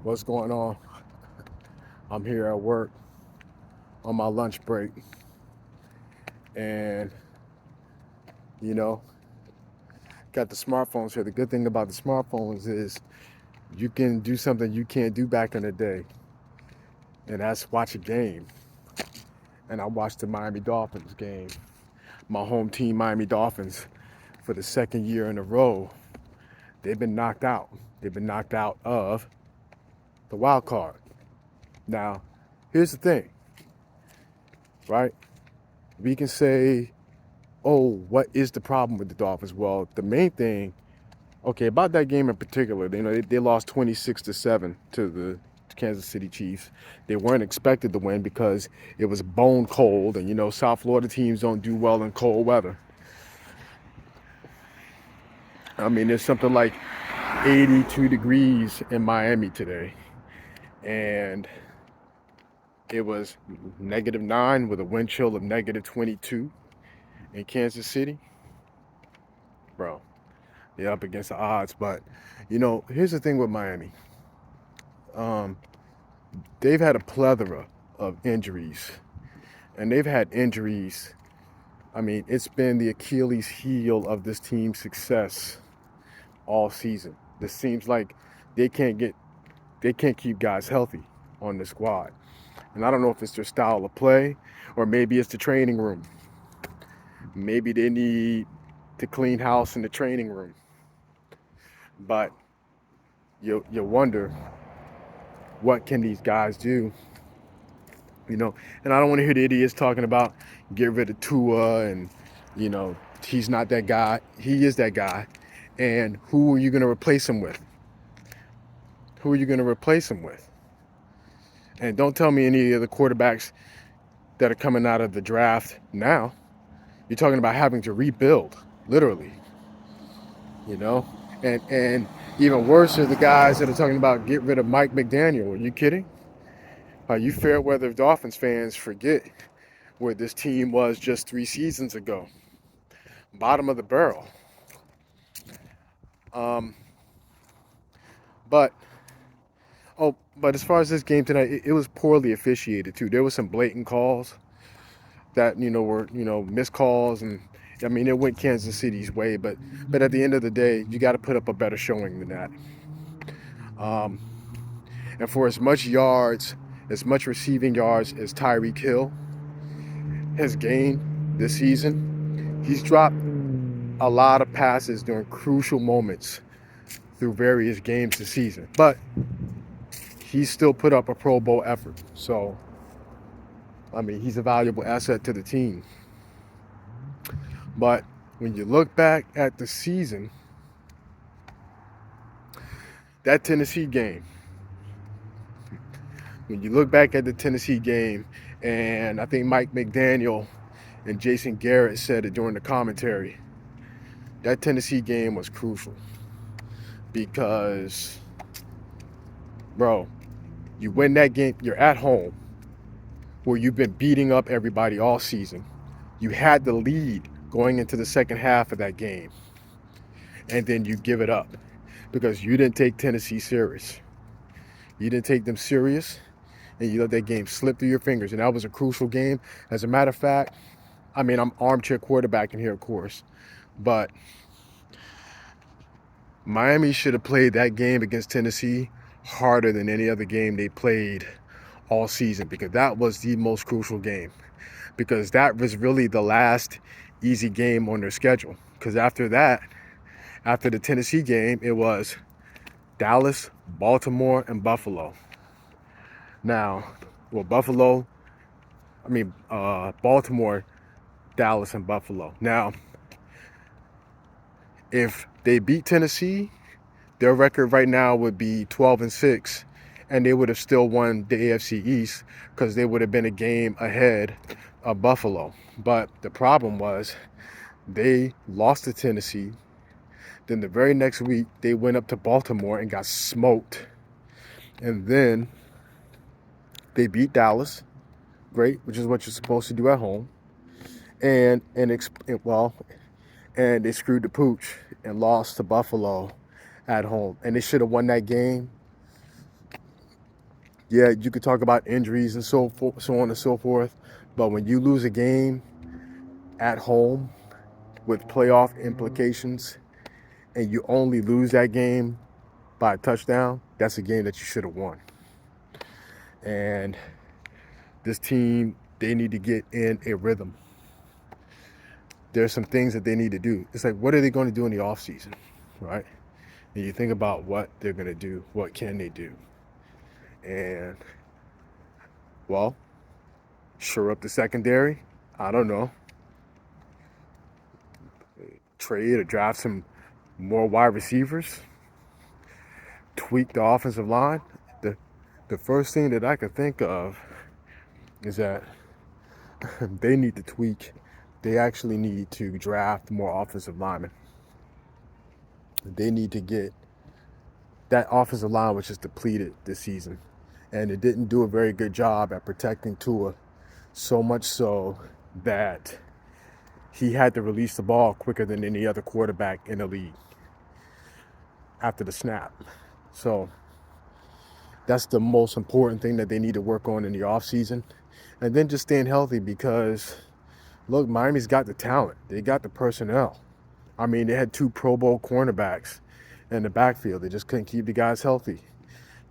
What's going on? I'm here at work on my lunch break, and you know, got the smartphones here. The good thing about the smartphones is you can do something you can't do back in the day, and that's watch a game. And I watched the Miami Dolphins game. My home team, Miami Dolphins, for the second year in a row, they've been knocked out. They've been knocked out of the wild card. Now, here's the thing, right? We can say, oh, what is the problem with the Dolphins? Well, the main thing, okay, about that game in particular, they lost 26-7 to the Kansas City Chiefs. They weren't expected to win because it was bone cold, and South Florida teams don't do well in cold weather. I mean, there's something like 82 degrees in Miami today, and it was -9 with a wind chill of -22 in Kansas City. Bro, they're up against the odds. But here's the thing with Miami. Um, they've had a plethora of injuries, and they've had injuries. I mean, it's been the Achilles heel of this team's success all season. This seems like they can't keep guys healthy on the squad. And I don't know if it's their style of play or maybe it's the training room. Maybe they need to clean house in the training room. But you wonder, what can these guys do? And I don't want to hear the idiots talking about get rid of Tua and, he's not that guy. He is that guy. And who are you going to replace him with? Who are you going to replace him with? And don't tell me any of the quarterbacks that are coming out of the draft now. You're talking about having to rebuild, literally. And even worse are the guys that are talking about get rid of Mike McDaniel. Are you kidding? Are you fair weather Dolphins fans forget where this team was just 3 seasons ago? Bottom of the barrel. Um, but but as far as this game tonight, it was poorly officiated too. There were some blatant calls that were missed calls, and I mean it went Kansas City's way. But at the end of the day, you got to put up a better showing than that. Um, and for as much receiving yards as Tyreek Hill has gained this season, he's dropped a lot of passes during crucial moments through various games this season. But he's still put up a Pro Bowl effort. So, I mean, he's a valuable asset to the team. But when you look back at the season, that Tennessee game, and I think Mike McDaniel and Jason Garrett said it during the commentary, that Tennessee game was crucial because, bro, you win that game, you're at home where you've been beating up everybody all season. You had the lead going into the second half of that game, and then you give it up because you didn't take Tennessee serious. You didn't take them serious, and you let that game slip through your fingers, and that was a crucial game. As a matter of fact, I mean, I'm armchair quarterbacking here, of course, but Miami should have played that game against Tennessee harder than any other game they played all season, because that was the most crucial game, because that was really the last easy game on their schedule. Because after the Tennessee game, it was Dallas, Baltimore, and Buffalo. Now, well, Baltimore, Dallas, and Buffalo. Now, if they beat Tennessee, their record right now would be 12-6, and they would have still won the AFC East because they would have been a game ahead of Buffalo. But the problem was they lost to Tennessee. Then the very next week, they went up to Baltimore and got smoked. And then they beat Dallas, great, which is what you're supposed to do at home. And they screwed the pooch and lost to Buffalo at home. And they should have won that game Yeah, you could talk about injuries and so on and so forth, but when you lose a game at home with playoff implications and you only lose that game by a touchdown, that's a game that you should have won. And this team, they need to get in a rhythm. There's some things that they need to do. It's like, what are they going to do in the offseason, right? And you think about what they're going to do, what can they do? And, well, shore up the secondary. I don't know. Trade or draft some more wide receivers. Tweak the offensive line. The first thing that I could think of is that they need to tweak. They actually need to draft more offensive linemen. They need to get that offensive line, which is depleted this season. And it didn't do a very good job at protecting Tua, so much so that he had to release the ball quicker than any other quarterback in the league after the snap. So that's the most important thing that they need to work on in the offseason. And then just staying healthy because, look, Miami's got the talent. They got the personnel. I mean, they had 2 Pro Bowl cornerbacks in the backfield. They just couldn't keep the guys healthy.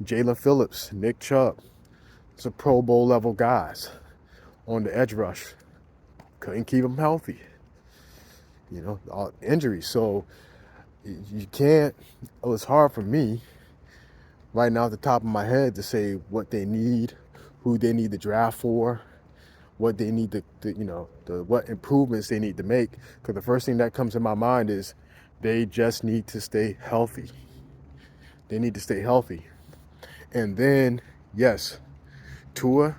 Jalen Phillips, Nick Chubb, some Pro Bowl level guys on the edge rush. Couldn't keep them healthy. You know, all injuries. So you can't, it's hard for me right now at the top of my head to say what they need, who they need to draft for, what they need what improvements they need to make. Because the first thing that comes in my mind is they just need to stay healthy. They need to stay healthy. And then, yes, Tua,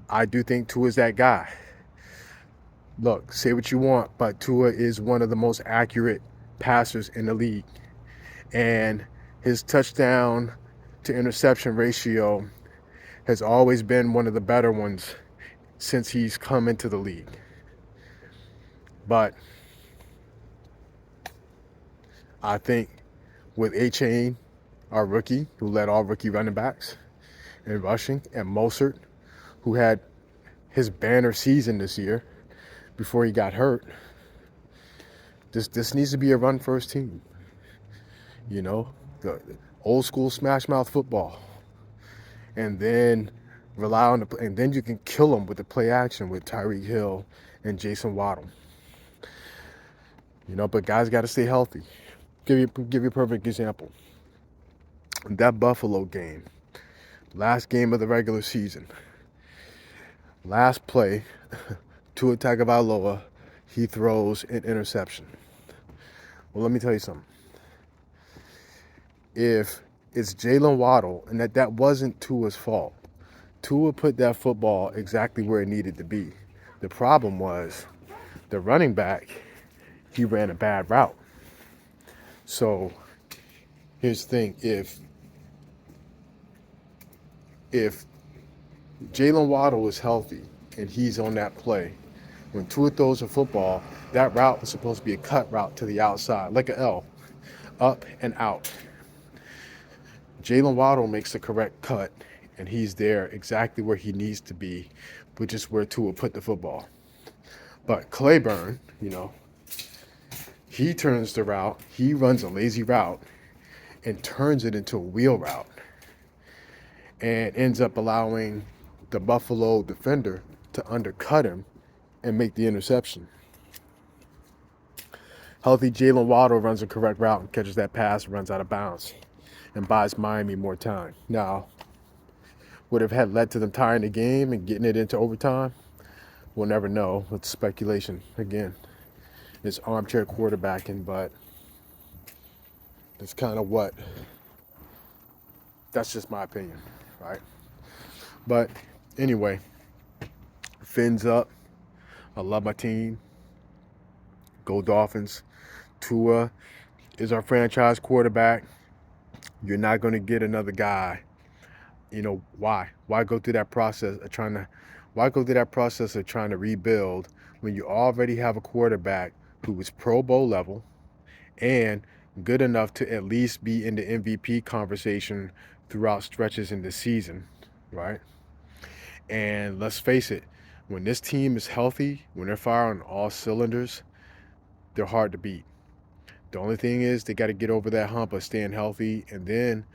I do think Tua is that guy. Look, say what you want, but Tua is one of the most accurate passers in the league. And his touchdown to interception ratio has always been one of the better ones since he's come into the league. But I think with A-Chain, our rookie, who led all rookie running backs in rushing, and Mostert, who had his banner season this year before he got hurt, this needs to be a run-first team. You know, the old school smash mouth football. And then rely on and then you can kill them with the play action with Tyreek Hill and Jason Waddle. You know, but guys got to stay healthy. Give you a perfect example. That Buffalo game, last game of the regular season, last play, Tua Tagovailoa, he throws an interception. Well, let me tell you something. If it's Jalen Waddle, and that wasn't Tua's fault. Tua put that football exactly where it needed to be. The problem was the running back, he ran a bad route. So here's the thing. If Jalen Waddle is healthy and he's on that play, when Tua throws a football, that route was supposed to be a cut route to the outside, like an L, up and out. Jalen Waddle makes the correct cut, and he's there exactly where he needs to be, which is where Tua put the football. But Claiborne, you know, he turns the route, he runs a lazy route, and turns it into a wheel route, and ends up allowing the Buffalo defender to undercut him and make the interception. Healthy Jalen Waddle runs a correct route and catches that pass, runs out of bounds, and buys Miami more time. Now, would have had led to them tying the game and getting it into overtime? We'll never know. It's speculation. Again, it's armchair quarterbacking, but it's kind of that's just my opinion, right? But anyway, fins up. I love my team. Go Dolphins. Tua is our franchise quarterback. You're not going to get another guy. You know, why? Why go through that process of trying to rebuild when you already have a quarterback who is Pro Bowl level and good enough to at least be in the MVP conversation throughout stretches in the season, right? And let's face it, when this team is healthy, when they're firing on all cylinders, they're hard to beat. The only thing is they got to get over that hump of staying healthy, and then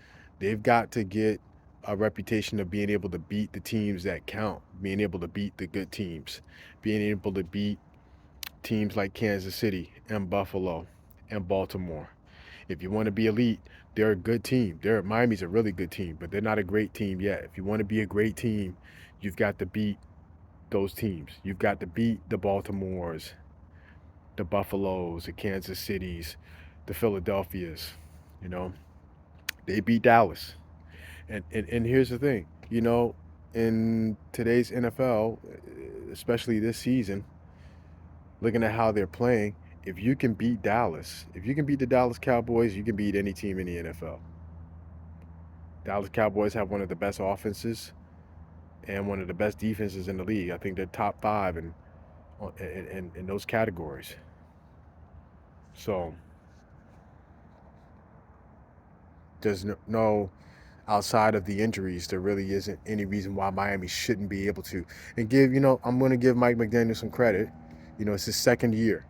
they've got to get a reputation of being able to beat the teams that count, being able to beat the good teams, being able to beat teams like Kansas City and Buffalo and Baltimore. If you want to be elite, they're a good team. Miami's a really good team, but they're not a great team yet. If you want to be a great team, you've got to beat those teams. You've got to beat the Baltimores, the Buffaloes, the Kansas Cities, the Philadelphias. You know, they beat Dallas. And here's the thing, in today's NFL, especially this season, looking at how they're playing, if you can beat Dallas, if you can beat the Dallas Cowboys, you can beat any team in the NFL. Dallas Cowboys have one of the best offenses and one of the best defenses in the league. I think they're top five in those categories. So there's no outside of the injuries, there really isn't any reason why Miami shouldn't be able to. And I'm going to give Mike McDaniel some credit. It's his second year.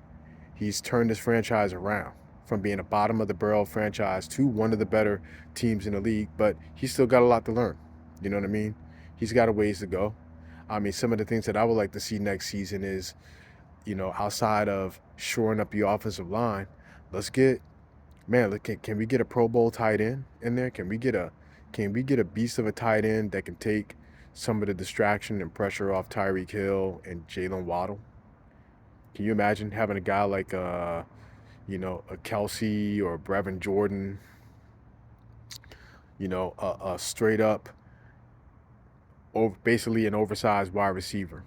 He's turned this franchise around from being a bottom of the barrel franchise to one of the better teams in the league, but he's still got a lot to learn. You know what I mean? He's got a ways to go. I mean, some of the things that I would like to see next season is, outside of shoring up the offensive line, let's get man, look, can we get a Pro Bowl tight end in there? Can we get a beast of a tight end that can take some of the distraction and pressure off Tyreek Hill and Jalen Waddle? Can you imagine having a guy like a Kelsey or a Brevin Jordan, a straight up over basically an oversized wide receiver,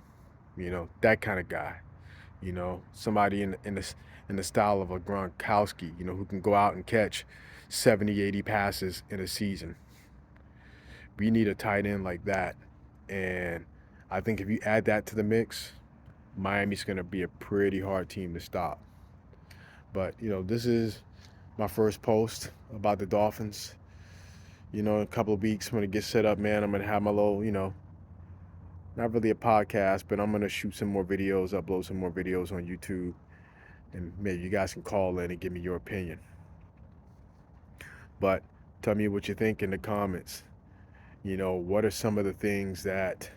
that kind of guy. Somebody in the style of a Gronkowski, who can go out and catch 70, 80 passes in a season. We need a tight end like that. And I think if you add that to the mix, Miami's going to be a pretty hard team to stop. But, this is my first post about the Dolphins. In a couple of weeks, I'm going to get set up, man. I'm going to have my little, not really a podcast, but I'm going to shoot some more videos, upload some more videos on YouTube. And maybe you guys can call in and give me your opinion. But tell me what you think in the comments. What are some of the things that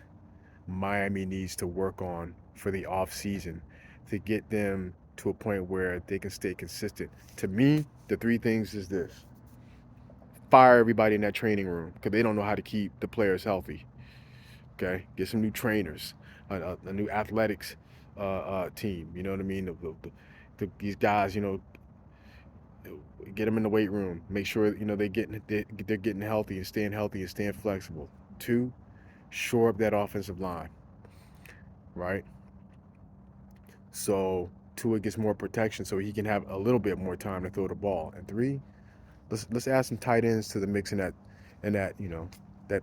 Miami needs to work on for the off season to get them to a point where they can stay consistent? To me, the three things is this: fire everybody in that training room because they don't know how to keep the players healthy. Okay, get some new trainers, a new athletics team. You know what I mean? These guys, get them in the weight room. Make sure they're getting healthy and staying flexible. Two, shore up that offensive line, right? So Tua gets more protection, so he can have a little bit more time to throw the ball. And three, let's add some tight ends to the mix in that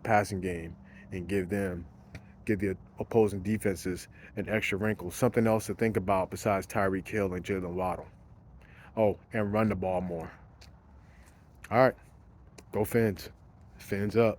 passing game, and give the opposing defenses an extra wrinkle, something else to think about besides Tyreek Hill and Jalen Waddle. Oh, and run the ball more. All right, go Fins. Fins up.